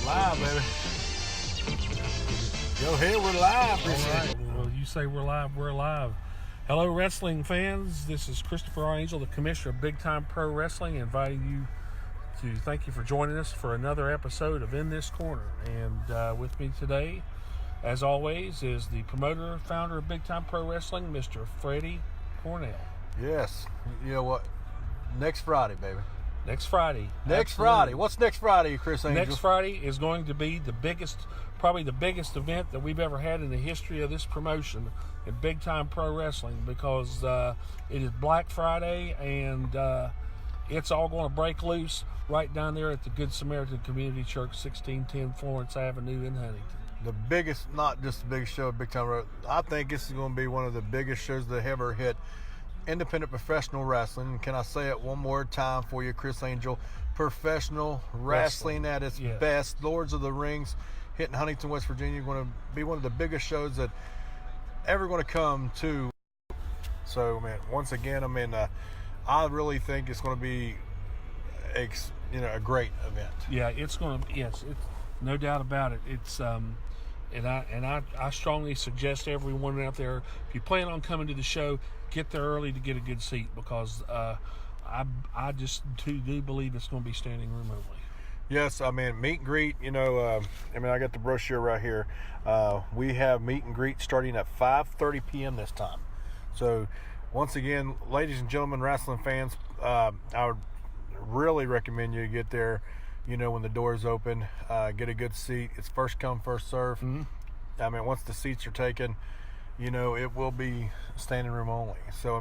Live, baby. Go ahead, we're live. All right. Well, you say we're live, we're live. Hello, wrestling fans. This is Christopher R. Angel, the Commissioner of Big Time Pro Wrestling, inviting you to thank you for joining us for another episode of In This Corner. And with me today, as always, is the promoter, founder of Big Time Pro Wrestling, Mr. Freddie Cornell. Yes. You know what? Next Friday, baby. Next Friday. Next Absolutely. Friday. What's next Friday, Chris Angel? Next Friday is going to be the biggest, probably the biggest event that we've ever had in the history of this promotion in Big Time Pro Wrestling, because it is Black Friday, and it's all going to break loose right down there at the Good Samaritan Community Church, 1610 Florence Avenue in Huntington. The biggest, not just the biggest show at Big Time Road. I think this is going to be one of the biggest shows that have ever hit independent professional wrestling. Can I say it one more time for you, Chris Angel? Professional wrestling at its best. Lords of the Rings hitting Huntington, West Virginia. Going to be one of the biggest shows that ever going to come to. So, man, once again, I really think it's going to be a great event. Yeah, it's going to. Yes, it's no doubt about it. It's and I strongly suggest everyone out there, if you plan on coming to the show, get there early to get a good seat, because I just do believe it's going to be standing room only. Yes, meet and greet. I got the brochure right here. We have meet and greet starting at 5:30 p.m. this time. So, once again, ladies and gentlemen, wrestling fans, I would really recommend you get there. When the doors open, get a good seat. It's first come, first serve. Mm-hmm. Once the seats are taken, it will be standing room only. So,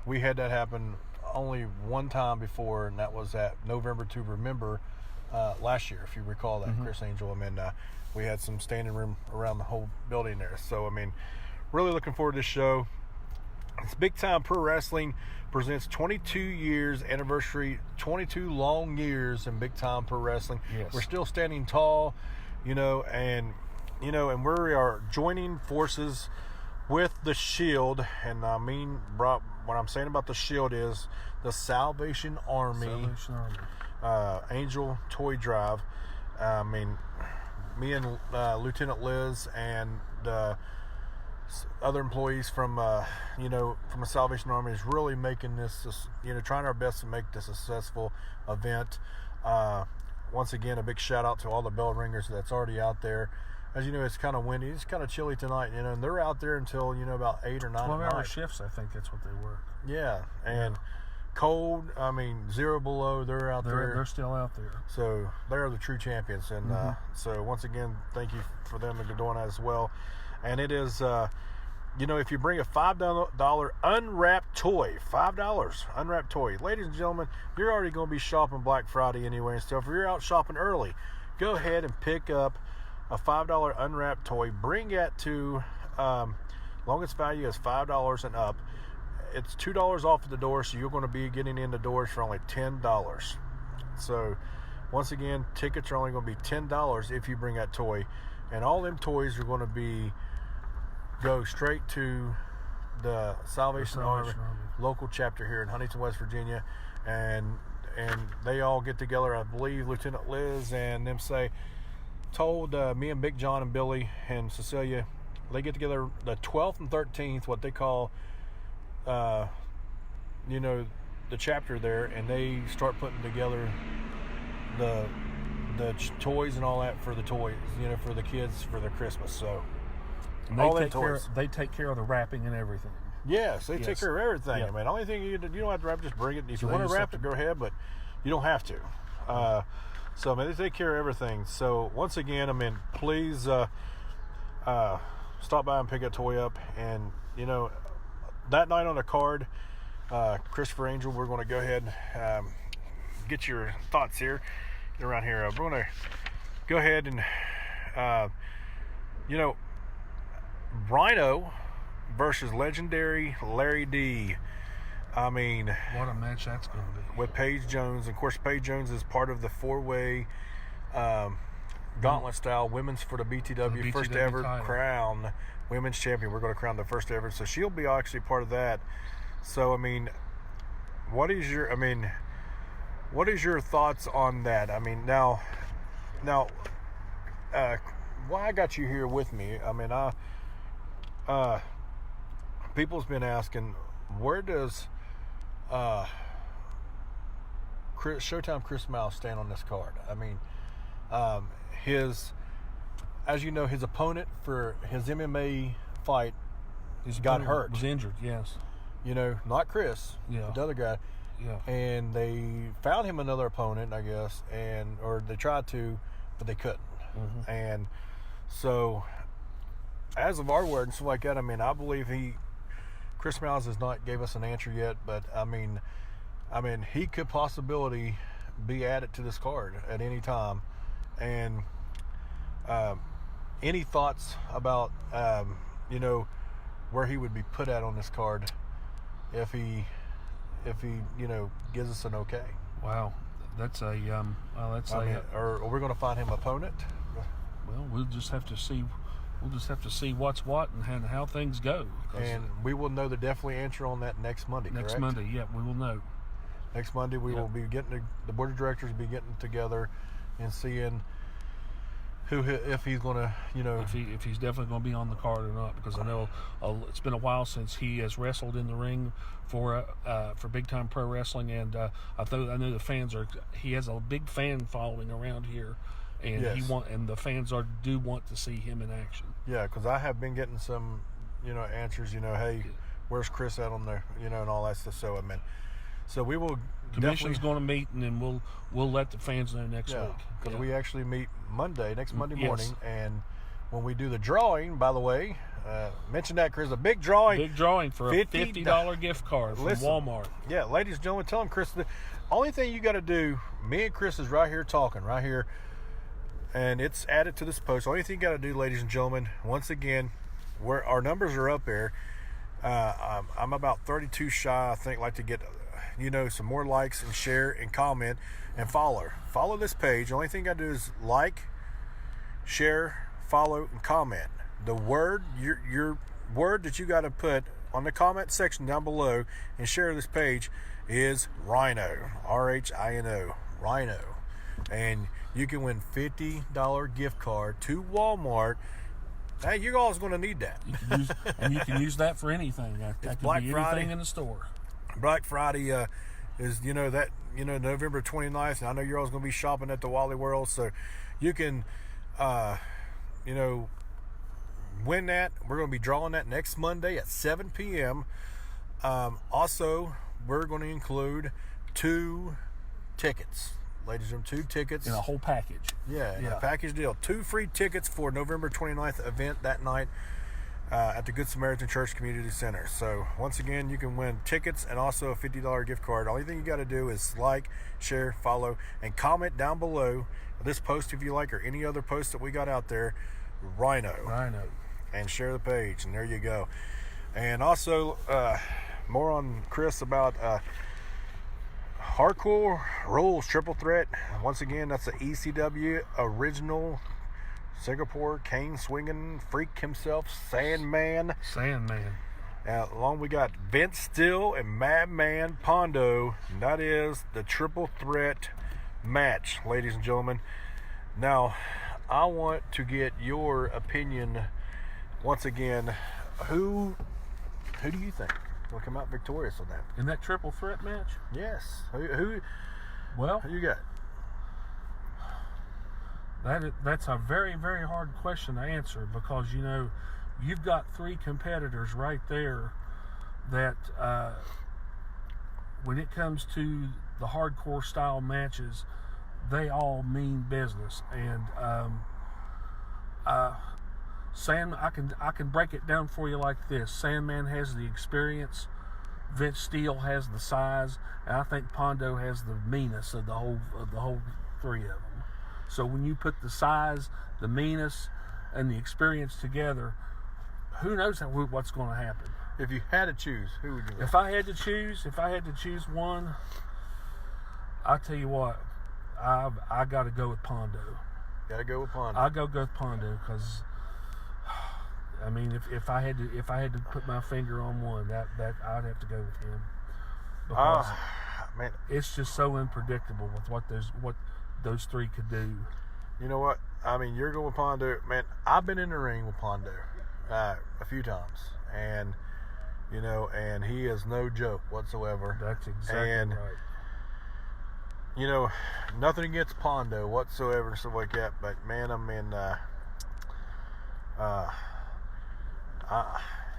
we had that happen only one time before, and that was at November to Remember last year, if you recall that, mm-hmm. Chris Angel. We had some standing room around the whole building there. So, really looking forward to this show. It's Big Time Pro Wrestling presents 22 years anniversary, 22 long years in Big Time Pro Wrestling. Yes. We're still standing tall, and we are joining forces with the Shield. And what I'm saying about the Shield is the Salvation Army. Angel Toy Drive. Me and Lieutenant Liz and other employees from the Salvation Army is really making this, trying our best to make this a successful event. Once again, a big shout out to all the bell ringers that's already out there. As you know, it's kind of windy, it's kind of chilly tonight, and they're out there until about 8 or 9 at night. 12-hour shifts, I think that's what they work. Yeah, and cold, 0 below, they're out there. They're still out there. So they're the true champions, and mm-hmm. So once again, thank you for them and doing that as well. And it is, if you bring a $5 unwrapped toy, $5 unwrapped toy. Ladies and gentlemen, you're already going to be shopping Black Friday anyway and stuff. If you're out shopping early, go ahead and pick up a $5 unwrapped toy. Bring that to, longest value is $5 and up. It's $2 off at the door, so you're going to be getting in the doors for only $10. So, once again, tickets are only going to be $10 if you bring that toy. And all them toys are going to go straight to the Salvation Army local chapter here in Huntington, West Virginia, and they all get together. I believe Lieutenant Liz and them told me and Big John and Billy and Cecilia, they get together the 12th and 13th, what they call, the chapter there, and they start putting together the toys and all that for the toys, for the kids for their Christmas. So. And they take care of the wrapping and everything. Yes, they take care of everything. Yeah. The only thing you don't have to wrap, just bring it. If you want to wrap it, go ahead, but you don't have to. So they take care of everything. So once again, please stop by and pick a toy up. And that night on the card, Christopher Angel, we're going to go ahead and get your thoughts here. Get around here. We're going to go ahead and Rhino versus legendary Larry D. What a match that's going to be. With Paige Jones. Of course, Paige Jones is part of the four-way gauntlet style women's for the BTW, first ever title. Crown women's champion. We're going to crown the first ever. So she'll be actually part of that. So, what is your, What is your thoughts on that? I mean, now, why I got you here with me? I mean, people's been asking, where does Showtime Chris Mouse stand on this card? I mean, as you know, his opponent for his MMA fight got hurt. Was injured, yes. You know, not Chris, Yeah. the other guy. Yeah. And they found him another opponent, I guess, or they tried to, but they couldn't. Mm-hmm. And so, as of our word and stuff like that, I mean, I believe Chris Miles has not gave us an answer yet, but I mean, he could possibly be added to this card at any time. And any thoughts about where he would be put at on this card if he gives us an okay? Wow, that's a or are we going to find him opponent? Well, we'll just have to see. We'll just have to see what's what and how things go. And we will know the definitely answer on that next Monday. Next correct? Monday, yeah, we will know. Next Monday, we will be the board of directors will be getting together and seeing if he's going to, if he's definitely going to be on the card or not, because I know it's been a while since he has wrestled in the ring for Big Time Pro Wrestling, and I know the fans he has a big fan following around here, and yes. The fans do want to see him in action. Yeah, because I have been getting some, answers. Hey, where's Chris at on there? And all that stuff. So so we will. Commission's going to meet, and then we'll let the fans know next week. Because we actually meet next Monday morning, Yes. And when we do the drawing, by the way, mention that, Chris, a big drawing. Big drawing for a $50 gift card from Walmart. Yeah, ladies and gentlemen, tell them, Chris, the only thing you got to do, me and Chris is right here talking, right here, and it's added to this post. Only thing you got to do, ladies and gentlemen, once again, our numbers are up there. I'm about 32 shy. I think like to get some more likes and share and comment and follow this page. The only thing I do is like, share, follow, and comment. The word your word that you got to put on the comment section down below and share this page is Rhino, RHINO, Rhino, and you can win $50 gift card to Walmart. Hey, you guys going to need that. You can use that for anything. That could Black be Friday. anything in the store. Black Friday is November 29th, and I know you're always going to be shopping at the Wally World, so you can win that. We're going to be drawing that next Monday at 7 p.m. Also, we're going to include 2 tickets, ladies and gentlemen, 2 tickets In a whole package. in a package deal. 2 free tickets for November 29th event that night at the Good Samaritan Church Community Center. So once again, you can win tickets and also a $50 gift card. The only thing you got to do is like, share, follow, and comment down below this post if you like, or any other post that we got out there, Rhino, and share the page, and there you go. And also more on Chris about Hardcore Rules Triple Threat. Once again, that's the ECW original Singapore cane swinging freak himself, Sandman. Along we got Vince Steele and Madman Pondo. And that is the triple threat match, ladies and gentlemen. Now, I want to get your opinion once again. Who do you think will come out victorious on that? In that triple threat match? Yes. Who you got? That's a very, very hard question to answer, because you've got 3 competitors right there that when it comes to the hardcore style matches, they all mean business. And I can break it down for you like this: Sandman has the experience, Vince Steele has the size, and I think Pondo has the meanness of the whole 3 of them. So when you put the size, the meanness, and the experience together, who knows what's going to happen? If you had to choose, who would you like? If I had to choose one, I'll tell you what, I got to go with Pondo. Got to go with Pondo. I'll go with Pondo, because I mean, if I had to put my finger on one, that I'd have to go with him. Because man, it's just so unpredictable with what those three could do. you know what? I mean, you're going with Pondo. Man, I've been in the ring with Pondo a few times, and you know, and he is no joke whatsoever. That's exactly and, right. You know, nothing against Pondo whatsoever and stuff like that, but man, I mean,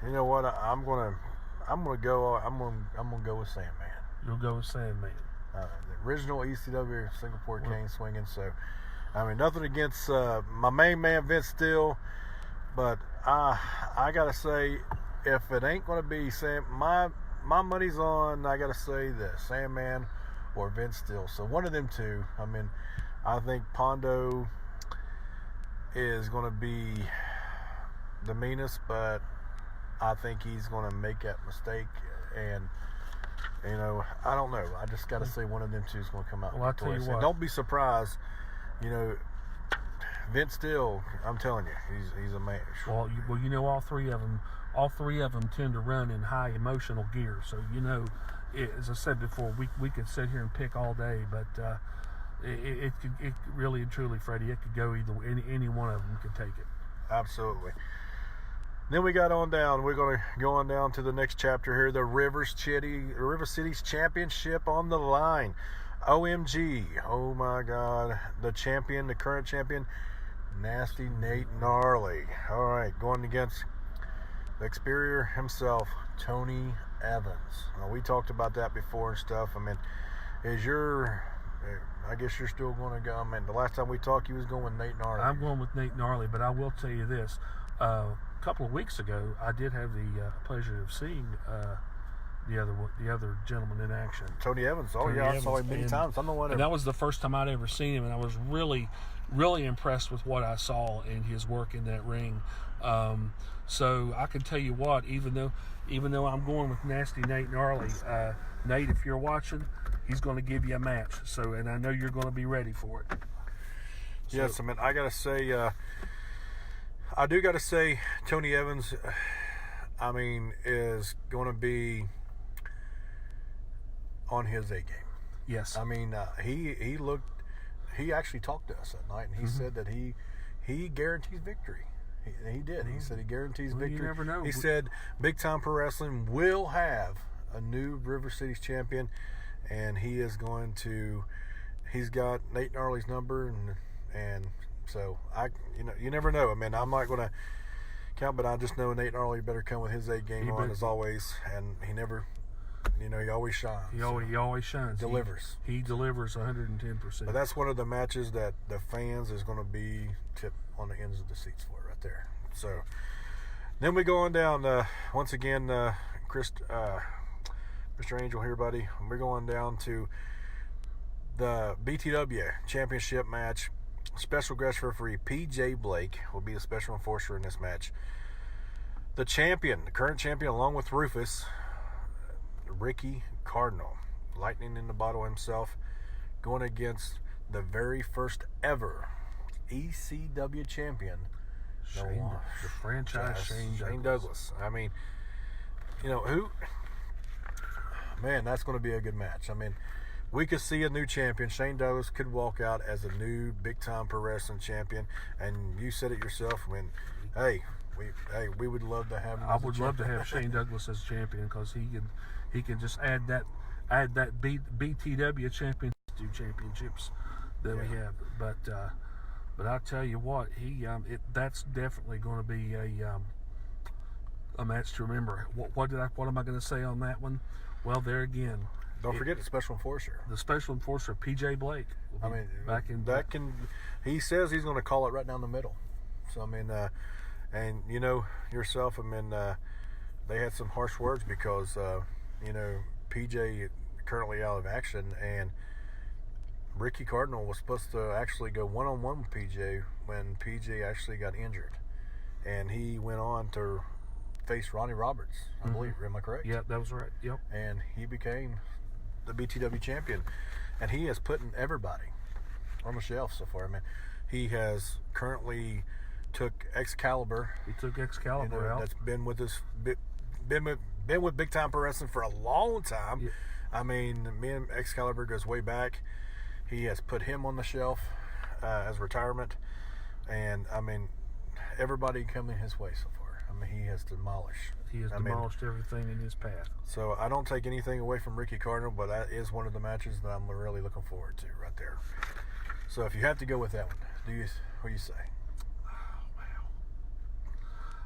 you know what? I'm gonna go with Sandman. You'll go with Sandman. The original ECW Singapore Cane swinging. So, I mean, nothing against my main man Vince Steele, but I gotta say, if it ain't gonna be my money's on, I gotta say this: Sandman or Vince Steele. So one of them two. I mean, I think Pondo is gonna be the meanest, but I think he's gonna make that mistake, and you know, I don't know. I just got to say one of them two is going to come out. Well, I'll tell you what. And don't be surprised. You know, Vince Steele, I'm telling you, he's a man. Well, you know, all three of them tend to run in high emotional gear. So, you know, as I said before, we could sit here and pick all day, but it really and truly, Freddie, it could go either way. Any one of them could take it. Absolutely. Then we got on down. We're going to go on down to the next chapter here. The River City's championship on the line. OMG. Oh, my God. The champion, the current champion, Nasty Nate Gnarly. All right. Going against the Experior himself, Tony Evans. Now, we talked about that before and stuff. I mean, I guess you're still going to go. I mean, the last time we talked, you was going with Nate Gnarly. I'm going with Nate Gnarly, but I will tell you this. A couple of weeks ago, I did have the pleasure of seeing the other gentleman in action, Tony Evans. Oh, yeah, I saw him many times. I'm the one. And that was the first time I'd ever seen him, and I was really, really impressed with what I saw in his work in that ring. So I can tell you what, even though I'm going with Nasty Nate Gnarly, Nate, if you're watching, he's going to give you a match. So, and I know you're going to be ready for it. So, yes, I mean, I gotta say. I do got to say, Tony Evans, I mean, is going to be on his A game. Yes. I mean, he actually talked to us that night, and he said that he guarantees victory. He did. He said he guarantees victory. You never know. He said Big Time Pro Wrestling will have a new River City's champion, and he's got Nate Gnarly's number, and so you never know. I mean, I'm not going to count, but I just know Nate Gnarly better come with his A game on as always, and he never, he always shines. He always shines. Delivers. He delivers 110%. But that's one of the matches that the fans is going to be tipped on the ends of the seats for right there. So then we go on down once again, Mr. Angel here, buddy. We're going down to the BTW Championship match. Special guest referee PJ Blake will be the special enforcer in this match. The current champion, along with Rufus, Ricky Cardinal, lightning in the bottle himself, going against the very first ever ECW champion, the franchise Shane Douglas. I mean, man, that's going to be a good match. I mean, we could see a new champion. Shane Douglas could walk out as a new Big Time Pro Wrestling champion, and you said it yourself. When, we would love to have him. I would love to have Shane Douglas as champion, because he can just add that BTW championships that we have. But I tell you what, that's definitely going to be a match to remember. What am I going to say on that one? Well, there again. Don't forget the special enforcer. The special enforcer, PJ Blake. He says he's going to call it right down the middle. So, I mean, and yourself, I mean, they had some harsh words because, PJ currently out of action, and Ricky Cardinal was supposed to actually go one-on-one with PJ when PJ actually got injured. And he went on to face Ronnie Roberts, I believe. Am I correct? Yeah, that was right. Yep. And he became the BTW champion, and he has put everybody on the shelf so far. I mean, he has currently took Excalibur. He took Excalibur out. That's been with us, been with Big Time Pro Wrestling for a long time. I mean, me and Excalibur goes way back. He has put him on the shelf as retirement, and I mean, everybody coming his way so far. I mean, he has demolished. He has demolished everything in his path. So I don't take anything away from Ricky Cardinal, but that is one of the matches that I'm really looking forward to right there. So if you have to go with that one, what do you say? Oh, wow.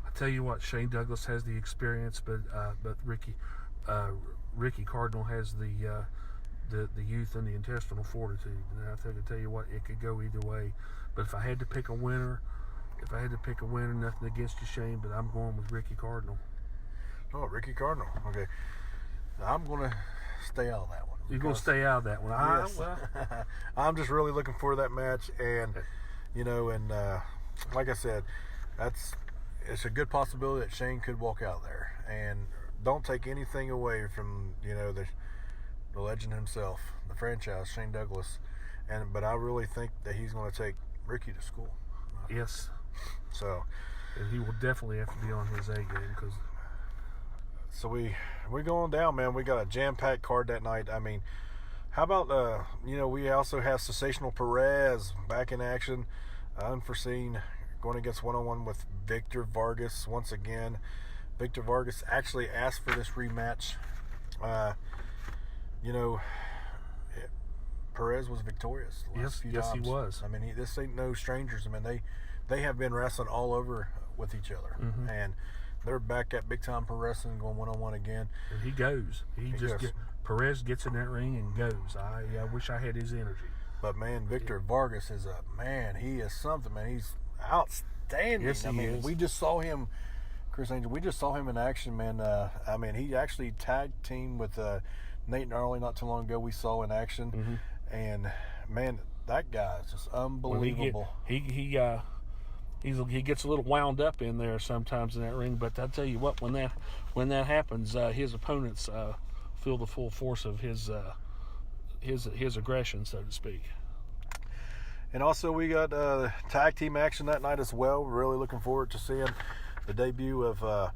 I tell you what, Shane Douglas has the experience, but Ricky Cardinal has the youth and the intestinal fortitude. And I think I tell you what, it could go either way. But if I had to pick a winner, nothing against you, Shane, but I'm going with Ricky Cardinal. Oh, Ricky Cardinal. Okay. I'm going to stay out of that one. You're going to stay out of that one. Yes. I'm just really looking forward to that match. And, like I said, it's a good possibility that Shane could walk out there. And don't take anything away from, the legend himself, the franchise, Shane Douglas. But I really think that he's going to take Ricky to school. Yes. So. And he will definitely have to be on his A game because. So we're going down, man. We got a jam-packed card that night. I mean, how about we also have Sensational Perez back in action, unforeseen, going against one-on-one with Victor Vargas once again. Victor Vargas actually asked for this rematch. Perez was victorious the last few times. Yes, he was. I mean, this ain't no strangers. I mean, they have been wrestling all over with each other, and they're back at Big Time Pro Wrestling going one-on-one again. And he goes. Perez gets in that ring and goes. I wish I had his energy. But, man, Victor Vargas is he is something, man. He's outstanding. Yes, he is. We just saw him, Chris Angel, in action, man. He actually tag teamed with Nate Gnarly not too long ago. We saw in action. And, man, that guy is just unbelievable. He gets a little wound up in there sometimes in that ring, but I tell you what, when that happens, his opponents feel the full force of his aggression, so to speak. And also we got tag team action that night as well. We're really looking forward to seeing the debut of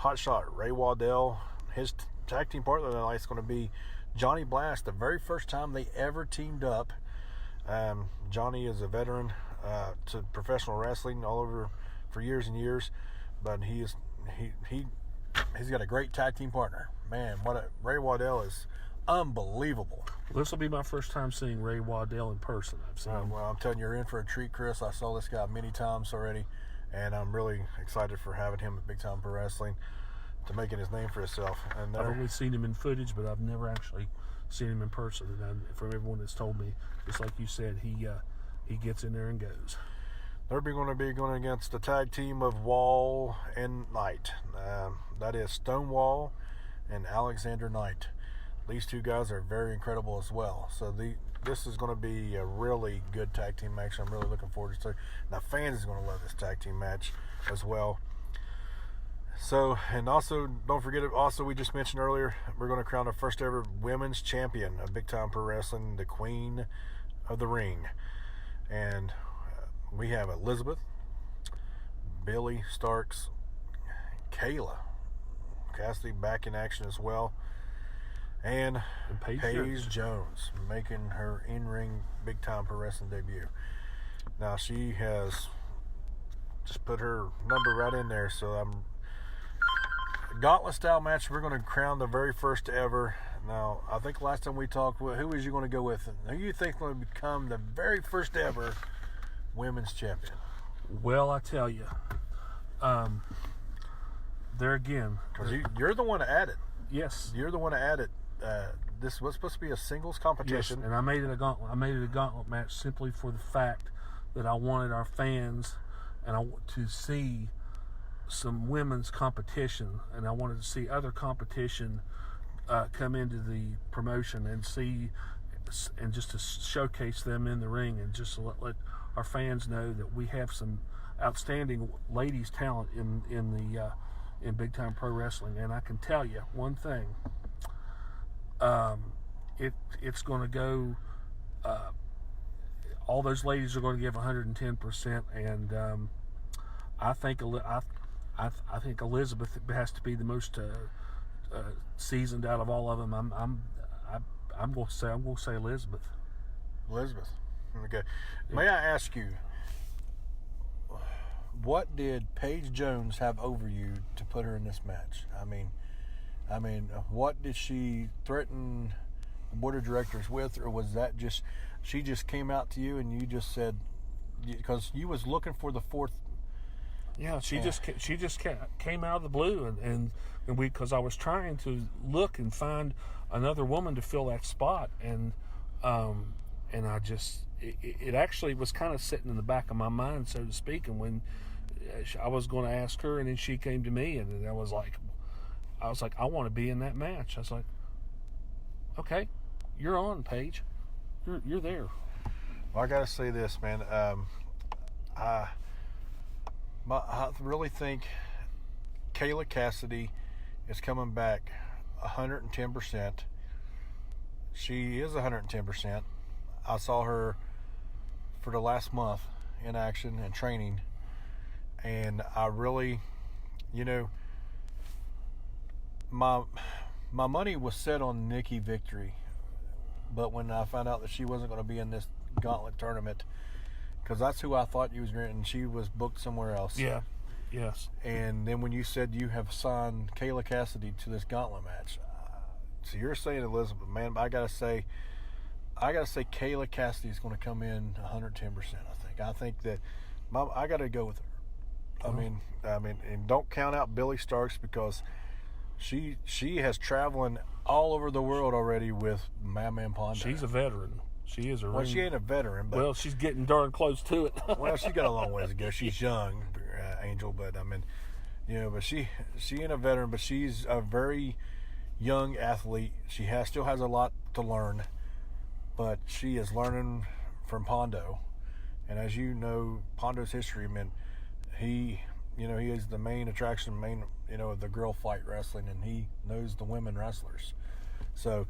Hotshot Ray Waddell. His tag team partner that night is going to be Johnny Blast. The very first time they ever teamed up. Johnny is a veteran to professional wrestling all over for years and years, but he's got a great tag team partner. Man, Ray Waddell is unbelievable. Well, this will be my first time seeing Ray Waddell in person. I've seen him. Well, I'm telling you, you're in for a treat, Chris. I saw this guy many times already, and I'm really excited for having him at Big Time Pro Wrestling to making his name for himself. And I've only seen him in footage, but I've never actually seen him in person. And from everyone that's told me, just like you said, he gets in there and goes. They're going to be going against the tag team of Wall and Knight. That is Stonewall and Alexander Knight. These two guys are very incredible as well. So this is going to be a really good tag team match. I'm really looking forward to it. The fans is going to love this tag team match as well. So, and also, don't forget, we just mentioned earlier, we're going to crown our first ever women's champion of Big Time Pro Wrestling, the Queen of the Ring. And we have Elizabeth, Billy Starks, Kayla Cassidy back in action as well, and Paige Jones making her in-ring Big Time Pro Wrestling debut. Now, she has just put her number right in there, so Gauntlet style match. We're going to crown the very first ever. Now, I think last time we talked, who was you going to go with? Who do you think is going to become the very first ever women's champion? Well, I tell you, there again, because you're the one to add it. Yes, you're the one to add it. This was supposed to be a singles competition, yes, and I made it a gauntlet. I made it a gauntlet match simply for the fact that I wanted our fans to see some women's competition, and I wanted to see other competition come into the promotion and just to showcase them in the ring, and just to let our fans know that we have some outstanding ladies talent in Big Time Pro Wrestling. And I can tell you one thing, it's going to go, all those ladies are going to give 110%, and I think Elizabeth has to be the most seasoned out of all of them. I'm going to say Elizabeth. Elizabeth. Okay. May I ask you, what did Paige Jones have over you to put her in this match? I mean, what did she threaten the board of directors with, or was that just she just came out to you and you just said, because you was looking for the fourth? Yeah, she just came out of the blue, and we, because I was trying to look and find another woman to fill that spot, and I just it actually was kind of sitting in the back of my mind, so to speak. And when I was going to ask her, and then she came to me, and I was like, I want to be in that match. I was like, okay, you're on, Paige. You're there. Well, I got to say this, man. I really think Kayla Cassidy is coming back 110%. She is 110%. I saw her for the last month in action and training, and I really, my money was set on Nikki Victory, but when I found out that she wasn't going to be in this gauntlet tournament, because that's who I thought you was going to, and she was booked somewhere else. Yeah. Yes. And then when you said you have signed Kayla Cassidy to this gauntlet match, so you're saying Elizabeth, man, I gotta say Kayla Cassidy is going to come in 110%. I think that I got to go with her. I mean, and don't count out Billy Starks, because she has traveling all over the world already with Madman Pondo. She's a veteran. She is a Well, she ain't a veteran, but she's getting darn close to it. well, she's got a long ways to go. She's young, Angel, but but she ain't a veteran, but she's a very young athlete. She still has a lot to learn, but she is learning from Pondo. And as you know, Pondo's history, he is the main attraction, of the girl fight wrestling, and he knows the women wrestlers. So,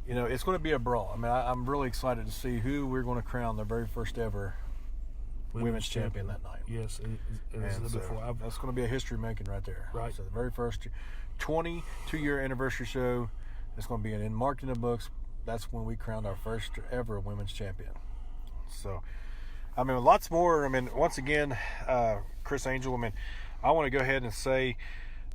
it's going to be a brawl. I'm really excited to see who we're going to crown the very first ever women's champion that night. Yes, that's going to be a history making right there. Right. So the very first 22-year anniversary show is going to be marked in the books. That's when we crowned our first ever women's champion. So, lots more. Once again, Chris Angel, I want to go ahead and say,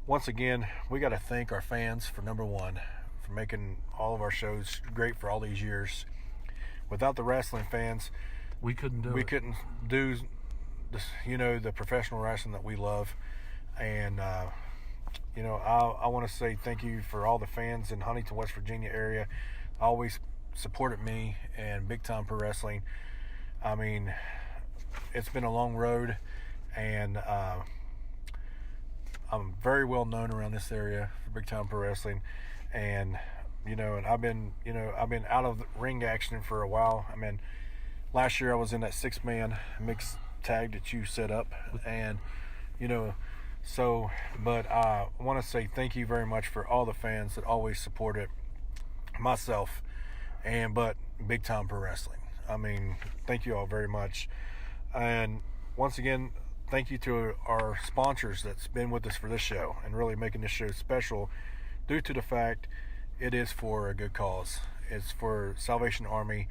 once again, we got to thank our fans for number one, for making all of our shows great for all these years. Without the wrestling fans, we couldn't do this, the professional wrestling that we love. And I want to say thank you for all the fans in Huntington, West Virginia area. Always supported me and Big Time Pro Wrestling. It's been a long road, and I'm very well known around this area for Big Time Pro Wrestling. And and I've been out of the ring action for a while. Last year I was in that 6-man mixed tag that you set up, and but I want to say thank you very much for all the fans that always supported myself but Big Time Pro Wrestling. Thank you all very much. And once again, thank you to our sponsors that's been with us for this show and really making this show special, due to the fact it is for a good cause. It's for Salvation Army,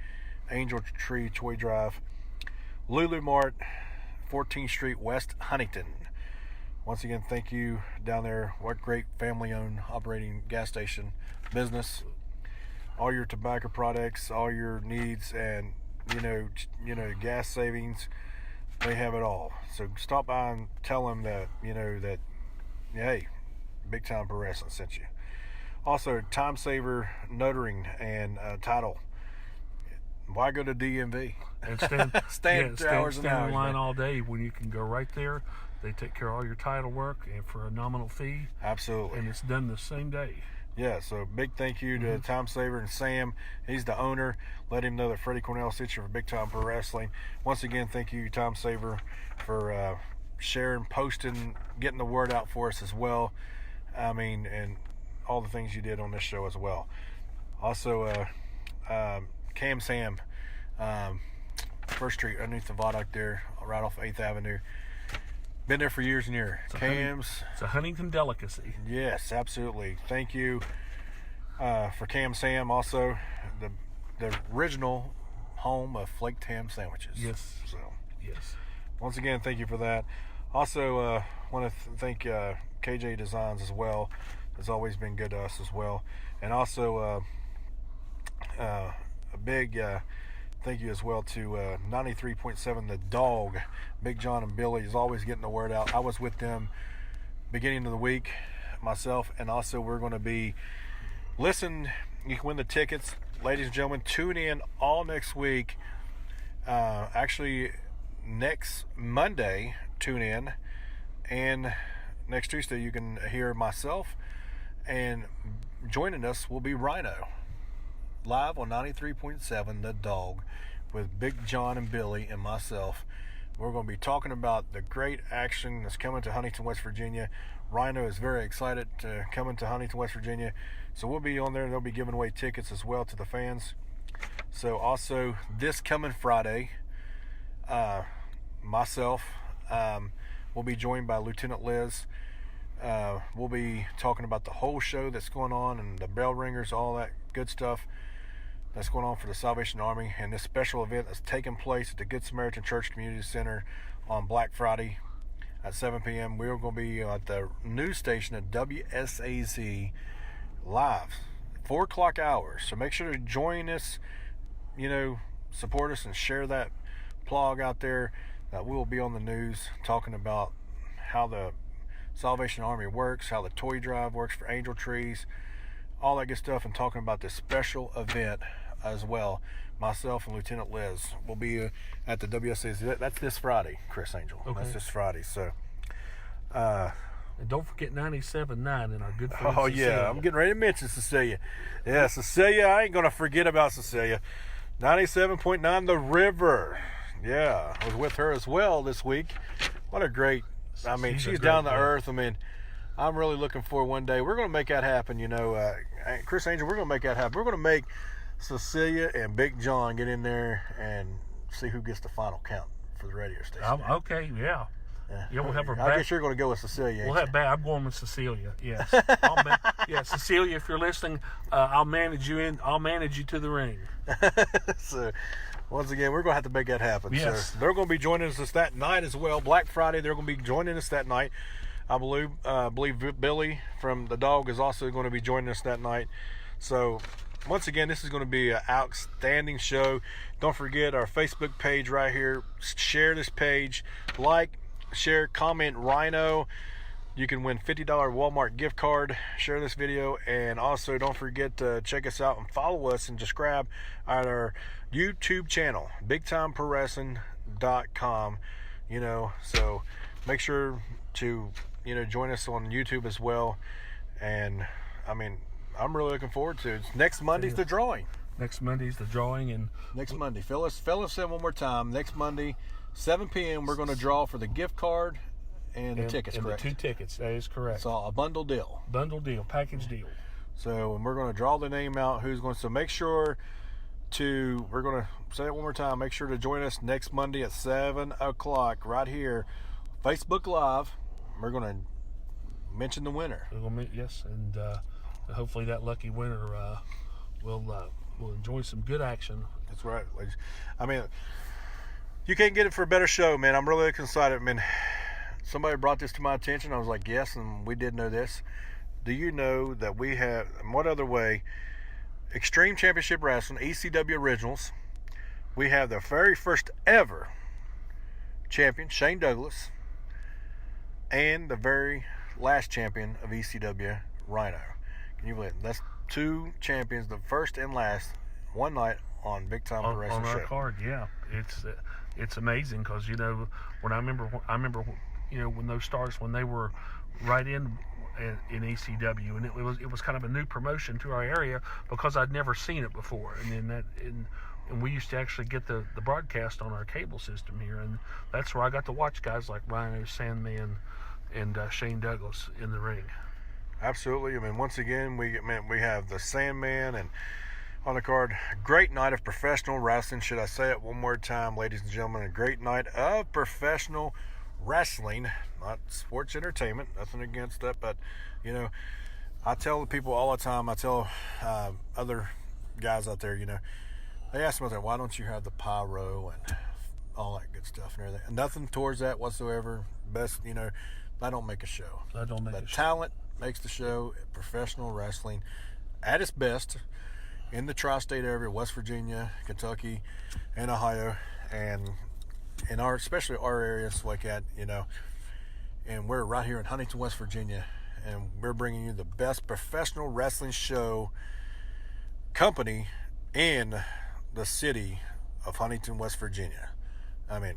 Angel Tree Toy Drive, Lulu Mart, 14th Street West, Huntington. Once again, thank you down there. What great family-owned operating gas station business. All your tobacco products, all your needs, and gas savings, they have it all. So stop by and tell them that that hey, Big Time Pro Wrestling sent you. Also, Time Saver Notaring and Title. Why go to DMV and stand 2 hours stand in line all day when you can go right there? They take care of all your title work and for a nominal fee. Absolutely. And it's done the same day. Yeah, so big thank you to Time Saver and Sam. He's the owner. Let him know that Freddie Cornell sent you for Big Time Pro Wrestling. Once again, thank you, Time Saver, for sharing, posting, getting the word out for us as well. And all the things you did on this show as well. Also, Cam Sam, First Street, underneath the viaduct there, right off 8th Avenue. Been there for years and years. Cam's. It's a Huntington delicacy. Yes, absolutely. Thank you for Cam Sam, also the original home of flaked ham sandwiches. Yes. So, yes. Once again, thank you for that. Also, want to thank KJ Designs as well. Has always been good to us as well. And also, a big thank you as well to 93.7 The Dog. Big John and Billy is always getting the word out. I was with them beginning of the week myself, and also we're going to be you can win the tickets. Ladies and gentlemen, tune in all next week. Actually, next Monday, tune in, and next Tuesday you can hear myself, and joining us will be Rhino, live on 93.7 The Dog, with Big John and Billy and myself. We're going to be talking about the great action that's coming to Huntington, West Virginia. Rhino is very excited to come into Huntington, West Virginia. So we'll be on there, and they'll be giving away tickets as well to the fans. So also this coming Friday, myself will be joined by Lieutenant Liz. We'll be talking about the whole show that's going on and the bell ringers, all that good stuff that's going on for the Salvation Army, and this special event that's taking place at the Good Samaritan Church Community Center on Black Friday at 7 p.m. We're going to be at the news station at WSAZ live, 4 o'clock hours. So make sure to join us, support us and share that blog out there. We will be on the news talking about how the Salvation Army works, how the toy drive works for Angel Trees, all that good stuff, and talking about this special event as well. Myself and Lieutenant Liz will be at the WSAZ. That's this Friday, Chris Angel. Okay. That's this Friday. So, and don't forget 97.9 and our good friend Cecilia. Yeah, I'm getting ready to mention Cecilia. Yeah, Cecilia, I ain't going to forget about Cecilia. 97.9 The River. Yeah, I was with her as well this week. What a great, she's down to earth. I'm really looking for one day. We're going to make that happen, Chris Angel, we're going to make that happen. We're going to make Cecilia and Big John get in there and see who gets the final count for the radio station. Okay, yeah. Yeah, we'll have her back. I guess you're going to go with Cecilia. I'm going with Cecilia. Yes. Cecilia, if you're listening, I'll manage you to the ring. So, once again, we're going to have to make that happen. Yes. So they're going to be joining us that night as well. Black Friday, they're going to be joining us that night. I believe Billy from The Dog is also going to be joining us that night. So, once again, this is going to be an outstanding show. Don't forget our Facebook page right here. Share this page. Like, share, comment, Rhino. You can win $50 Walmart gift card. Share this video. And also, don't forget to check us out and follow us and subscribe at our YouTube channel, BigTimeProWrestling.com. So make sure to join us on YouTube as well. And I'm really looking forward to it. Next Monday's the drawing. Next Monday's the drawing, and next Monday, fill us in one more time. Next Monday, 7 p.m. We're going to draw for the gift card and the tickets. And correct? The 2 tickets. That is correct. It's all a bundle deal. Package deal. So, and we're going to draw the name out. So make sure to. We're going to say it one more time. Make sure to join us next Monday at 7 o'clock right here, Facebook Live. We're going to mention the winner. Yes, and hopefully that lucky winner will enjoy some good action. That's right, ladies. You can't get it for a better show, man. I'm really excited. Somebody brought this to my attention. I was like, yes, and we did know this. Do you know that we have, in what other way, Extreme Championship Wrestling, ECW Originals, we have the very first ever champion, Shane Douglas, and the very last champion of ECW, Rhino. Can you believe it? That's 2 champions, the first and last, one night on Big Time Pro Wrestling on our show. card. Yeah, it's amazing because when I remember when those stars, when they were right in ECW, and it was kind of a new promotion to our area because I'd never seen it before, and we used to actually get the broadcast on our cable system here, and that's where I got to watch guys like Rhino, Sandman, and Shane Douglas in the ring. Absolutely. Once again, we have the Sandman and on the card. Great night of professional wrestling. Should I say it one more time, ladies and gentlemen? A great night of professional wrestling, not sports entertainment. Nothing against that, but you know, I tell the people all the time. I tell other guys out there, you know, they ask me, why don't you have the pyro and all that good stuff and everything? And nothing towards that whatsoever. Best, you know, I don't make a show. I don't make but a show. Talent makes the show. Professional wrestling at its best in the tri-state area, West Virginia, Kentucky, and Ohio, and in our, especially our areas like that, you know. And we're right here in Huntington, West Virginia, and we're bringing you the best professional wrestling show company in the city of Huntington, West Virginia. I mean,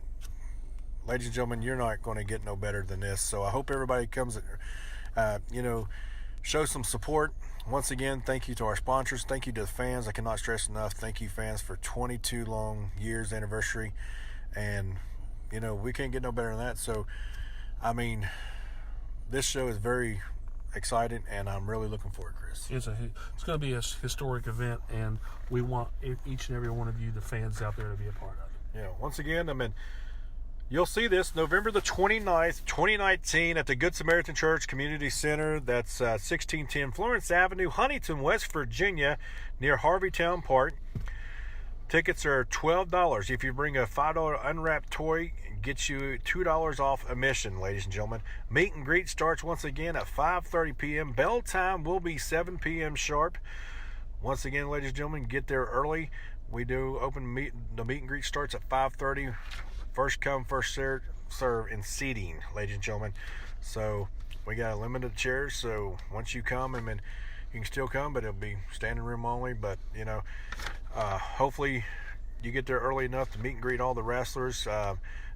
ladies and gentlemen, you're not going to get no better than this. So I hope everybody comes, you know, show some support. Once again, thank you to our sponsors. Thank you to the fans. I cannot stress enough. Thank you, fans, for 22 long years anniversary. And, you know, we can't get no better than that. So, I mean, this show is very exciting, and I'm really looking forward, Chris. It's going to be a historic event, and we want each and every one of you, the fans out there, to be a part of it. Yeah, once again, I mean, you'll see this November the 29th, 2019 at the Good Samaritan Church Community Center. That's 1610 Florence Avenue, Huntington, West Virginia, near Harveytown Park. Tickets are $12. If you bring a $5 unwrapped toy, it gets you $2 off admission, ladies and gentlemen. Meet and greet starts once again at 5:30 p.m. Bell time will be 7 p.m. sharp. Once again, ladies and gentlemen, get there early. We do open the meet and greet starts at 5:30. First come, first serve in seating, ladies and gentlemen. So we got a limited chairs. So once you come, I mean, you can still come, but it'll be standing room only. But you know, hopefully you get there early enough to meet and greet all the wrestlers.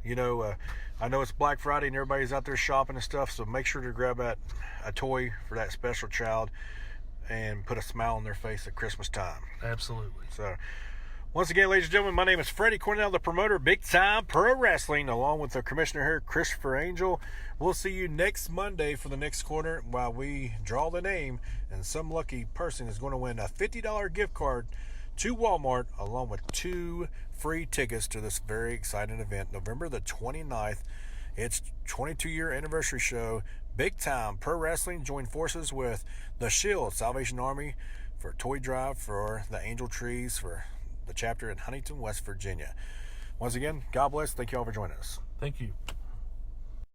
You know, I know it's Black Friday and everybody's out there shopping and stuff. So make sure to grab a toy for that special child and put a smile on their face at Christmas time. Absolutely. So, once again, ladies and gentlemen, my name is Freddie Cornell, the promoter of Big Time Pro Wrestling, along with the commissioner here, Christopher Angel. We'll see you next Monday for the next quarter while we draw the name, and some lucky person is going to win a $50 gift card to Walmart, along with 2 free tickets to this very exciting event, November the 29th. It's 22-year anniversary show, Big Time Pro Wrestling. Join forces with the Shield Salvation Army for a toy drive for the Angel Trees for the chapter in Huntington, West Virginia. Once again, God bless. Thank you all for joining us. Thank you.